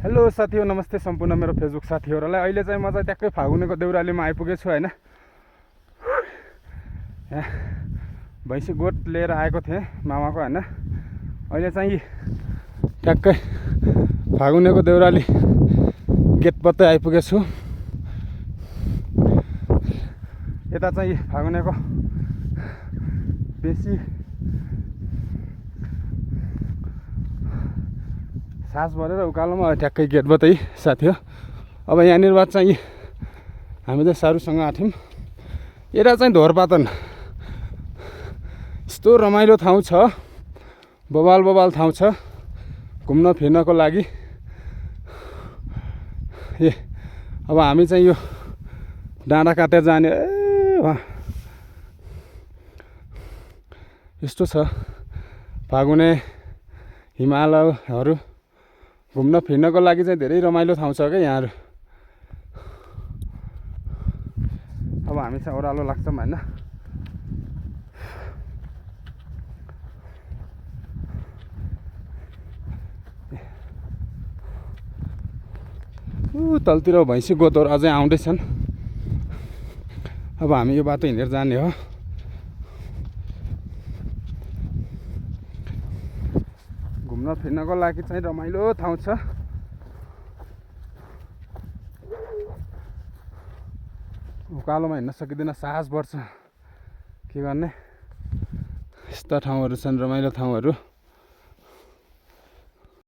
Hello साथीहरु, नमस्ते सम्पूर्ण मेरो फेसबुक साथीहरुलाई। अहिले चाहिँ म चाहिँ ट्याक्कै फागुनेको देउरालीमा आइपुगेको छु हैन। यहाँ भैँसी गोठ लिएर आएको थिएँ मामाको हैन। अहिले चाहिँ ट्याक्कै फागुनेको देउराली गेटपत्तै आइपुगेको छु। यता चाहिँ फागुनेको बेसी सास भरेर उकालोमा ट्याक्कै गेटबाटै साथी हो। अब यहाँनिर बाद चाहिँ हामी चाहिँ सारूसँग आथ्यौँ। यता चाहिँ धोरपातन यस्तो रमाइलो ठाउँ छ, बबाल ठाउँ छ घुम्न फिर्नको लागि। अब हामी चाहिँ यो डाँडा काटेर जाने वहाँ यस्तो छ। फागुने हिमालयहरू घुम्न फिर्नको लागि चाहिँ धेरै रमाइलो ठाउँ छ क्या यहाँहरू। अब हामी चाहिँ ओह्रालो लाग्छौँ हैन। तलतिर भैँसी गोठहरू अझै आउँदैछन्। अब हामी यो बाटो हिँडेर जाने हो। घुम्न फिर्नको लागि चाहिँ रमाइलो ठाउँ छ। उकालोमा हिँड्न सकिँदैन, साहस बढ्छ। के गर्ने, यस्ता ठाउँहरू छन् रमाइलो ठाउँहरू।